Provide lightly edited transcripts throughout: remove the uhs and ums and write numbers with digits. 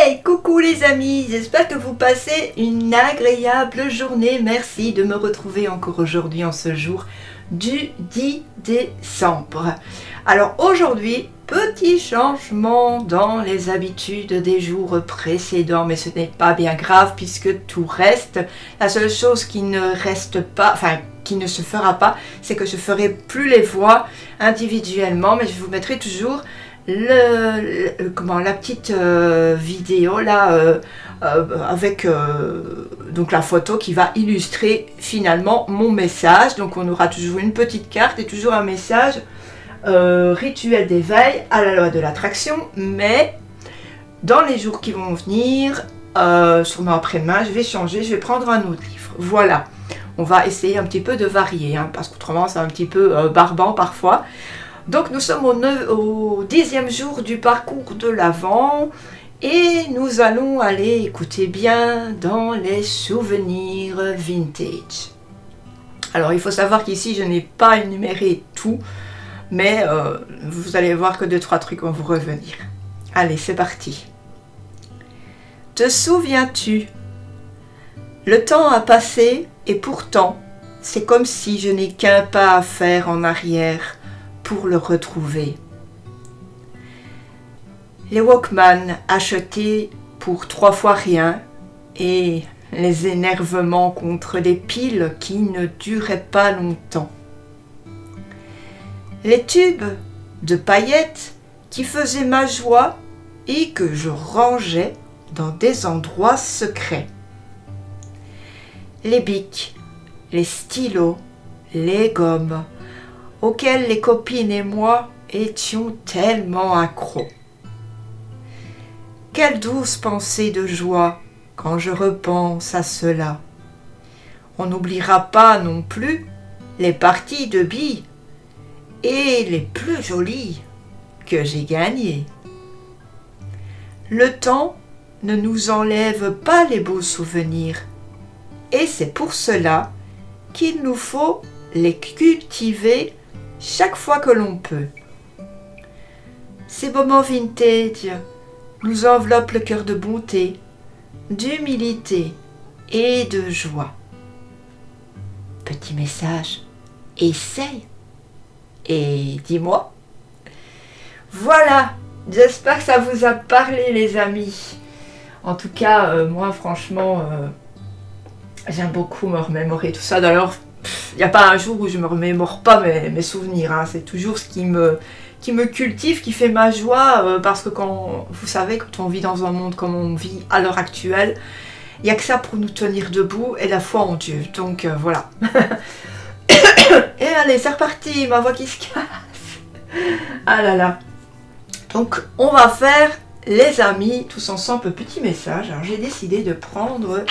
Hey, coucou les amis, j'espère que vous passez une agréable journée. Merci de me retrouver encore aujourd'hui en ce jour du 10 décembre. Alors aujourd'hui, petit changement dans les habitudes des jours précédents, mais ce n'est pas bien grave puisque tout reste. La seule chose qui ne reste pas, qui ne se fera pas, c'est que je ferai plus les voix individuellement, mais je vous mettrai toujours la petite vidéo là avec donc la photo qui va illustrer finalement mon message. Donc on aura toujours une petite carte et toujours un message rituel d'éveil à la loi de l'attraction, mais dans les jours qui vont venir, sûrement après-demain, je vais changer, je vais prendre un autre livre. Voilà, on va essayer un petit peu de varier, hein, parce qu'autrement c'est un petit peu barbant parfois. Donc nous sommes au 10e jour du parcours de l'Avent et nous allons aller, écoutez bien, dans les souvenirs vintage. Alors il faut savoir qu'ici je n'ai pas énuméré tout, mais vous allez voir que 2-3 trucs vont vous revenir. Allez, c'est parti. Te souviens-tu? Le temps a passé et pourtant c'est comme si je n'ai qu'un pas à faire en arrière pour le retrouver. Les Walkman achetés pour 3 fois rien et les énervements contre les piles qui ne duraient pas longtemps. Les tubes de paillettes qui faisaient ma joie et que je rangeais dans des endroits secrets. Les bics, les stylos, les gommes, auxquels les copines et moi étions tellement accros. Quelle douce pensée de joie quand je repense à cela. On n'oubliera pas non plus les parties de billes et les plus jolies que j'ai gagnées. Le temps ne nous enlève pas les beaux souvenirs et c'est pour cela qu'il nous faut les cultiver chaque fois que l'on peut. Ces moments vintage nous enveloppent le cœur de bonté, d'humilité et de joie. Petit message, essaye et dis-moi. Voilà, j'espère que ça vous a parlé les amis. En tout cas, moi franchement, j'aime beaucoup me remémorer tout ça. D'ailleurs, il n'y a pas un jour où je ne me remémore pas mes souvenirs, hein. C'est toujours ce qui me cultive, qui fait ma joie, parce que vous savez, quand on vit dans un monde comme on vit à l'heure actuelle, il n'y a que ça pour nous tenir debout et la foi en Dieu. Donc voilà. Et allez, c'est reparti, ma voix qui se casse. Ah là là. Donc on va faire, les amis, tous ensemble, un petit message. Alors j'ai décidé de prendre...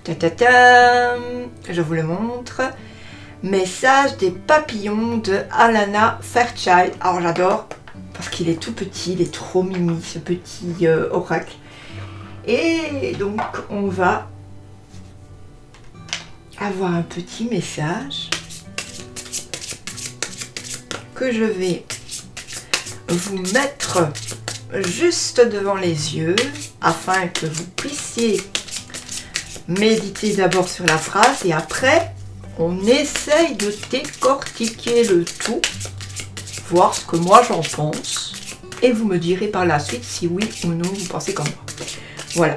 Je vous le montre. Message des papillons de Alana Fairchild. Alors j'adore parce qu'il est tout petit, il est trop mimi ce petit oracle. Et donc on va avoir un petit message que je vais vous mettre juste devant les yeux afin que vous puissiez méditer d'abord sur la phrase et après on essaye de décortiquer le tout, voir ce que moi j'en pense et vous me direz par la suite si oui ou non vous pensez comme moi. Voilà.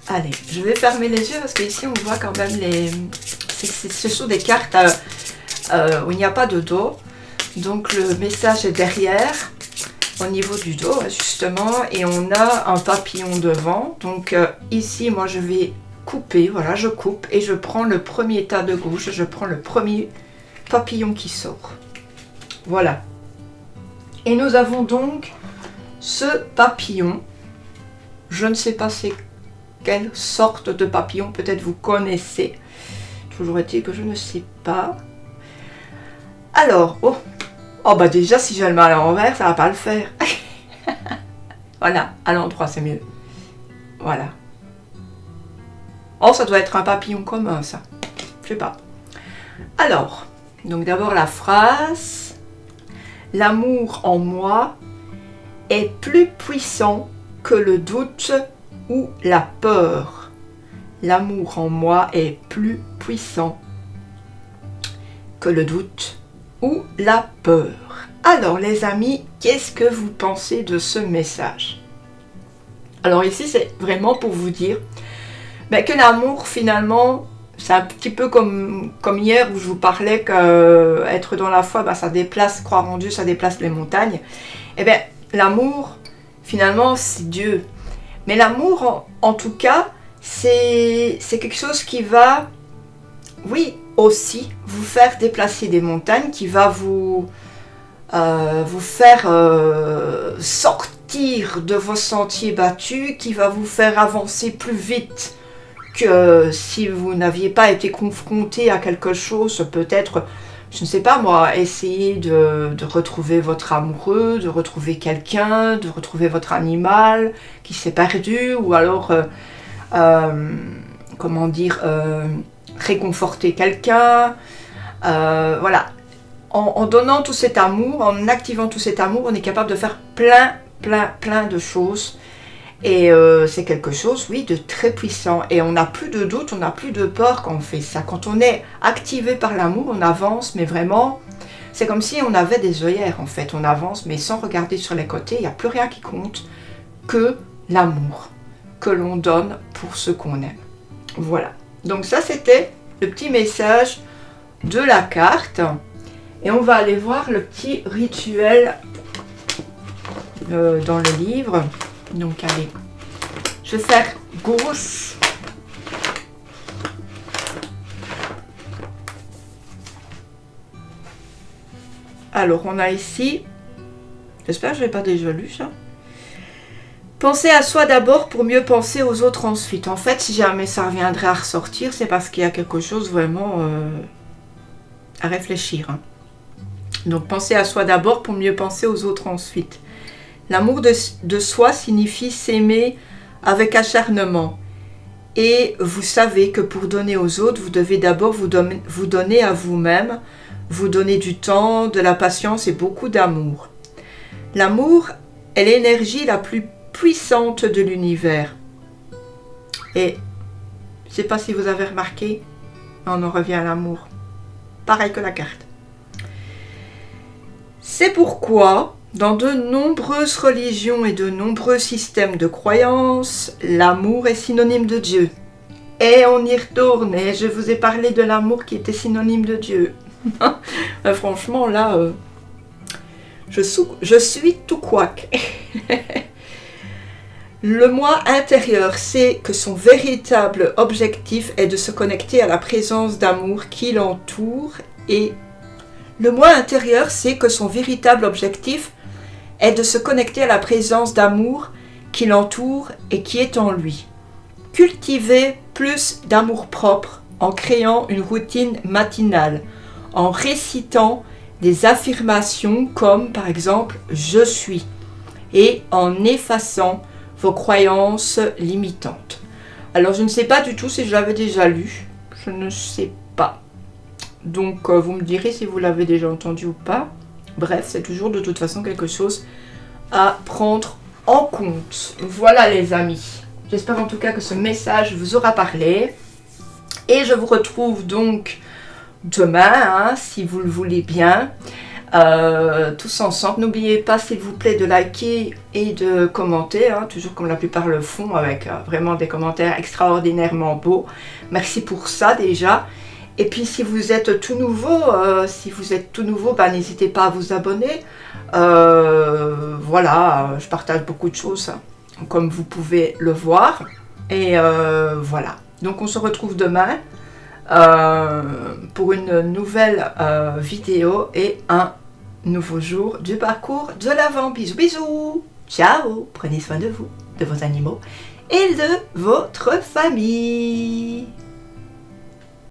Allez, je vais fermer les yeux parce qu'ici on voit quand même ce sont des cartes où il n'y a pas de dos. Donc le message est derrière, au niveau du dos justement, et on a un papillon devant. Donc ici moi je vais couper, voilà, je coupe et je prends le premier tas de gauche, je prends le premier papillon qui sort. Voilà. Et nous avons donc ce papillon, je ne sais pas c'est quelle sorte de papillon, peut-être vous connaissez, toujours est-il que je ne sais pas. Alors, oh bah déjà si je le mets à l'envers, ça va pas le faire. Voilà, à l'endroit c'est mieux. Voilà. Oh, ça doit être un papillon commun ça. Je sais pas. Alors, donc d'abord la phrase. L'amour en moi est plus puissant que le doute ou la peur. L'amour en moi est plus puissant que le doute ou la peur. Alors les amis, qu'est-ce que vous pensez de ce message? Alors ici, c'est vraiment pour vous dire que l'amour, finalement, c'est un petit peu comme hier où je vous parlais qu'être dans la foi, ça déplace, croire en Dieu, ça déplace les montagnes. Eh bien, l'amour, finalement, c'est Dieu. Mais l'amour, en tout cas, c'est quelque chose qui va, oui, aussi vous faire déplacer des montagnes, qui va vous faire sortir de vos sentiers battus, qui va vous faire avancer plus vite que si vous n'aviez pas été confronté à quelque chose, peut-être, je ne sais pas moi, essayer de retrouver votre amoureux, de retrouver quelqu'un, de retrouver votre animal qui s'est perdu, ou alors, comment dire, réconforter quelqu'un, voilà. En donnant tout cet amour, en activant tout cet amour, on est capable de faire plein de choses. Et c'est quelque chose, oui, de très puissant. Et on n'a plus de doute, on n'a plus de peur quand on fait ça. Quand on est activé par l'amour, on avance, mais vraiment, c'est comme si on avait des œillères, en fait. On avance, mais sans regarder sur les côtés. Il n'y a plus rien qui compte que l'amour que l'on donne pour ce qu'on aime. Voilà. Donc ça, c'était le petit message de la carte. Et on va aller voir le petit rituel dans le livre. Donc allez, je vais faire gauche. Alors on a ici, j'espère que je n'ai pas déjà lu ça. Penser à soi d'abord pour mieux penser aux autres ensuite. En fait, si jamais ça reviendrait à ressortir, c'est parce qu'il y a quelque chose vraiment à réfléchir. Donc penser à soi d'abord pour mieux penser aux autres ensuite. L'amour de soi signifie s'aimer avec acharnement. Et vous savez que pour donner aux autres, vous devez d'abord vous donner à vous-même, vous donner du temps, de la patience et beaucoup d'amour. L'amour est l'énergie la plus puissante de l'univers. Et je ne sais pas si vous avez remarqué, on en revient à l'amour. Pareil que la carte. C'est pourquoi, dans de nombreuses religions et de nombreux systèmes de croyances, l'amour est synonyme de Dieu. Et on y retourne, et je vous ai parlé de l'amour qui était synonyme de Dieu. Franchement, là, je suis tout couac. Le moi intérieur sait que son véritable objectif est de se connecter à la présence d'amour qui l'entoure et le moi intérieur sait que son véritable objectif est de se connecter à la présence d'amour qui l'entoure et qui est en lui. Cultiver plus d'amour-propre en créant une routine matinale, en récitant des affirmations comme par exemple « je suis » et en effaçant vos croyances limitantes. Alors je ne sais pas du tout si je l'avais déjà lu, je ne sais pas. Donc vous me direz si vous l'avez déjà entendu ou pas. Bref, c'est toujours de toute façon quelque chose à prendre en compte. Voilà les amis. J'espère en tout cas que ce message vous aura parlé. Et je vous retrouve donc demain, si vous le voulez bien, tous ensemble. N'oubliez pas s'il vous plaît de liker et de commenter, toujours comme la plupart le font, avec vraiment des commentaires extraordinairement beaux. Merci pour ça déjà. Et puis si vous êtes tout nouveau, n'hésitez pas à vous abonner. Voilà, je partage beaucoup de choses, comme vous pouvez le voir. Et voilà. Donc on se retrouve demain pour une nouvelle vidéo et un nouveau jour du parcours de l'Avent. Bisous, bisous. Ciao. Prenez soin de vous, de vos animaux et de votre famille.